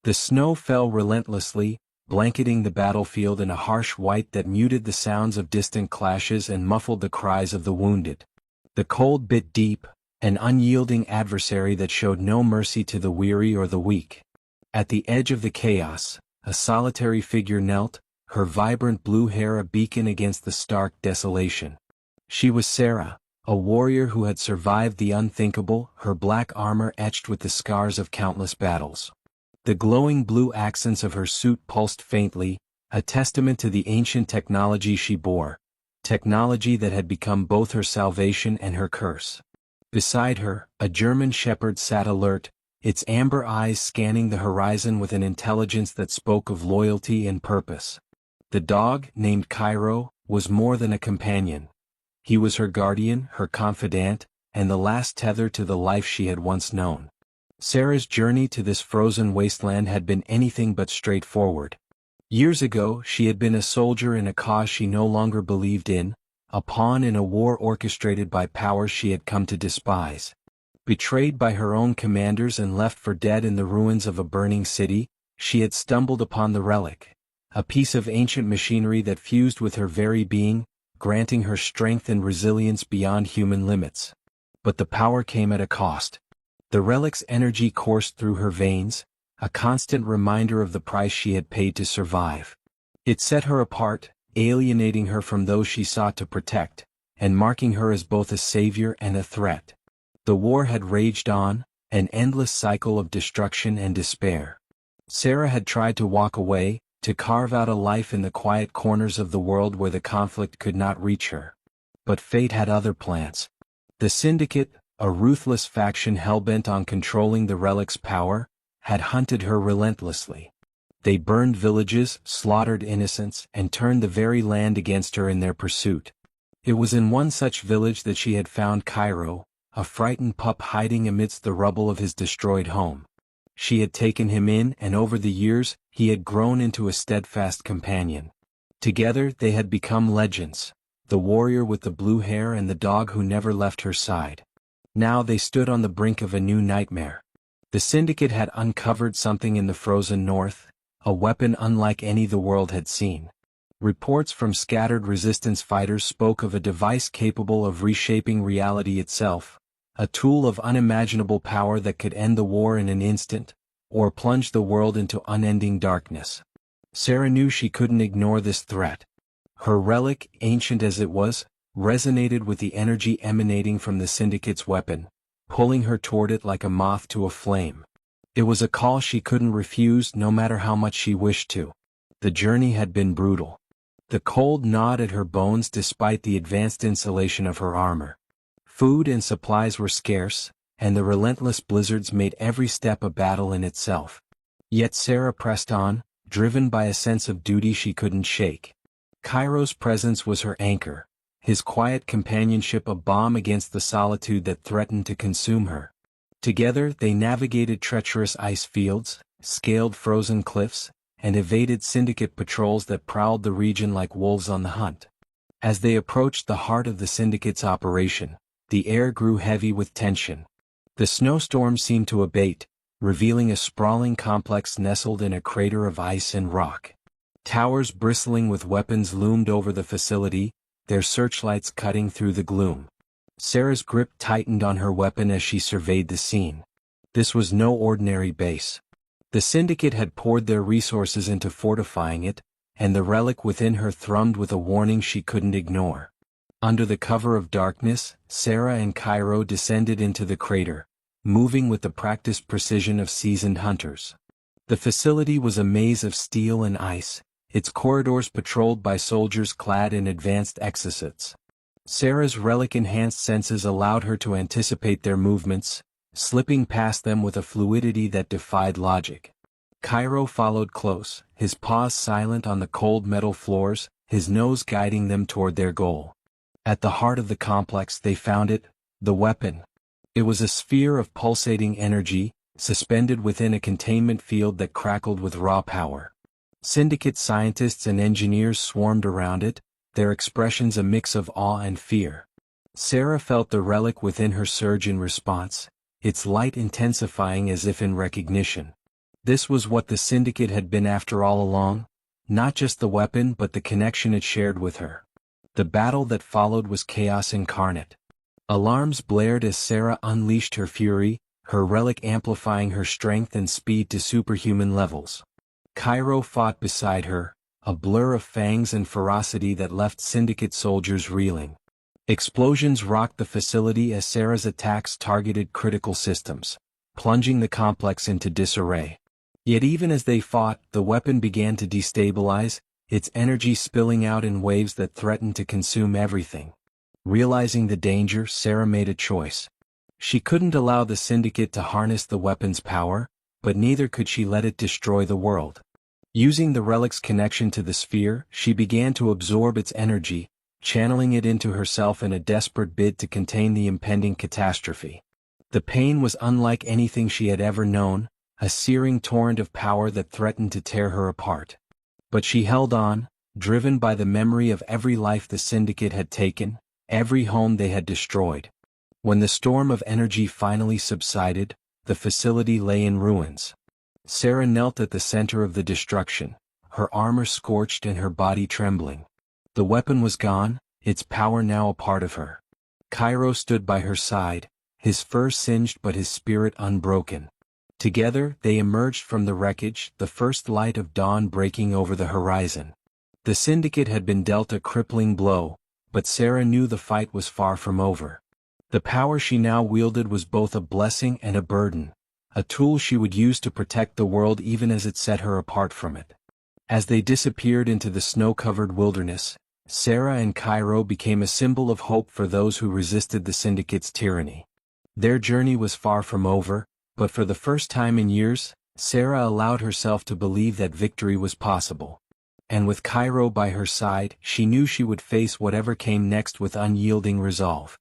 The snow fell relentlessly, blanketing the battlefield in a harsh white that muted the sounds of distant clashes and muffled the cries of the wounded. The cold bit deep, an unyielding adversary that showed no mercy to the weary or the weak. At the edge of the chaos, a solitary figure knelt, her vibrant blue hair a beacon against the stark desolation. She was Sarah, a warrior who had survived the unthinkable, her black armor etched with the scars of countless battles. The glowing blue accents of her suit pulsed faintly, a testament to the ancient technology she bore, technology that had become both her salvation and her curse. Beside her, a German shepherd sat alert, its amber eyes scanning the horizon with an intelligence that spoke of loyalty and purpose. The dog, named Cairo, was more than a companion. He was her guardian, her confidant, and the last tether to the life she had once known. Sarah's journey to this frozen wasteland had been anything but straightforward. Years ago, she had been a soldier in a cause she no longer believed in, a pawn in a war orchestrated by powers she had come to despise. Betrayed by her own commanders and left for dead in the ruins of a burning city, she had stumbled upon the relic, a piece of ancient machinery that fused with her very being, granting her strength and resilience beyond human limits. But the power came at a cost. The relic's energy coursed through her veins, a constant reminder of the price she had paid to survive. It set her apart, alienating her from those she sought to protect, and marking her as both a savior and a threat. The war had raged on, an endless cycle of destruction and despair. Sarah had tried to walk away, to carve out a life in the quiet corners of the world where the conflict could not reach her. But fate had other plans. The Syndicate, a ruthless faction hell-bent on controlling the relic's power, had hunted her relentlessly. They burned villages, slaughtered innocents, and turned the very land against her in their pursuit. It was in one such village that she had found Cairo, a frightened pup hiding amidst the rubble of his destroyed home. She had taken him in, and over the years, he had grown into a steadfast companion. Together they had become legends, the warrior with the blue hair and the dog who never left her side. Now they stood on the brink of a new nightmare. The Syndicate had uncovered something in the frozen north, a weapon unlike any the world had seen. Reports from scattered resistance fighters spoke of a device capable of reshaping reality itself, a tool of unimaginable power that could end the war in an instant, or plunge the world into unending darkness. Sarah knew she couldn't ignore this threat. Her relic, ancient as it was, resonated with the energy emanating from the Syndicate's weapon, pulling her toward it like a moth to a flame. It was a call she couldn't refuse no matter how much she wished to. The journey had been brutal. The cold gnawed at her bones despite the advanced insulation of her armor. Food and supplies were scarce, and the relentless blizzards made every step a battle in itself. Yet Sarah pressed on, driven by a sense of duty she couldn't shake. Cairo's presence was her anchor, his quiet companionship a balm against the solitude that threatened to consume her. Together they navigated treacherous ice fields, scaled frozen cliffs, and evaded Syndicate patrols that prowled the region like wolves on the hunt. As they approached the heart of the Syndicate's operation, the air grew heavy with tension. The snowstorm seemed to abate, revealing a sprawling complex nestled in a crater of ice and rock. Towers bristling with weapons loomed over the facility, their searchlights cutting through the gloom. Sarah's grip tightened on her weapon as she surveyed the scene. This was no ordinary base. The Syndicate had poured their resources into fortifying it, and the relic within her thrummed with a warning she couldn't ignore. Under the cover of darkness, Sarah and Cairo descended into the crater, moving with the practiced precision of seasoned hunters. The facility was a maze of steel and ice, its corridors patrolled by soldiers clad in advanced exosuits. Sarah's relic-enhanced senses allowed her to anticipate their movements, slipping past them with a fluidity that defied logic. Cairo followed close, his paws silent on the cold metal floors, his nose guiding them toward their goal. At the heart of the complex they found it, the weapon. It was a sphere of pulsating energy, suspended within a containment field that crackled with raw power. Syndicate scientists and engineers swarmed around it, their expressions a mix of awe and fear. Sarah felt the relic within her surge in response, its light intensifying as if in recognition. This was what the Syndicate had been after all along, not just the weapon but the connection it shared with her. The battle that followed was chaos incarnate. Alarms blared as Sarah unleashed her fury, her relic amplifying her strength and speed to superhuman levels. Cairo fought beside her, a blur of fangs and ferocity that left Syndicate soldiers reeling. Explosions rocked the facility as Sarah's attacks targeted critical systems, plunging the complex into disarray. Yet even as they fought, the weapon began to destabilize, its energy spilling out in waves that threatened to consume everything. Realizing the danger, Sarah made a choice. She couldn't allow the Syndicate to harness the weapon's power, but neither could she let it destroy the world. Using the relic's connection to the sphere, she began to absorb its energy, channeling it into herself in a desperate bid to contain the impending catastrophe. The pain was unlike anything she had ever known, a searing torrent of power that threatened to tear her apart. But she held on, driven by the memory of every life the Syndicate had taken, every home they had destroyed. When the storm of energy finally subsided, the facility lay in ruins. Sarah knelt at the center of the destruction, her armor scorched and her body trembling. The weapon was gone, its power now a part of her. Cairo stood by her side, his fur singed but his spirit unbroken. Together, they emerged from the wreckage, the first light of dawn breaking over the horizon. The Syndicate had been dealt a crippling blow, but Sarah knew the fight was far from over. The power she now wielded was both a blessing and a burden, a tool she would use to protect the world even as it set her apart from it. As they disappeared into the snow-covered wilderness, Sarah and Cairo became a symbol of hope for those who resisted the Syndicate's tyranny. Their journey was far from over, but for the first time in years, Sarah allowed herself to believe that victory was possible. And with Cairo by her side, she knew she would face whatever came next with unyielding resolve.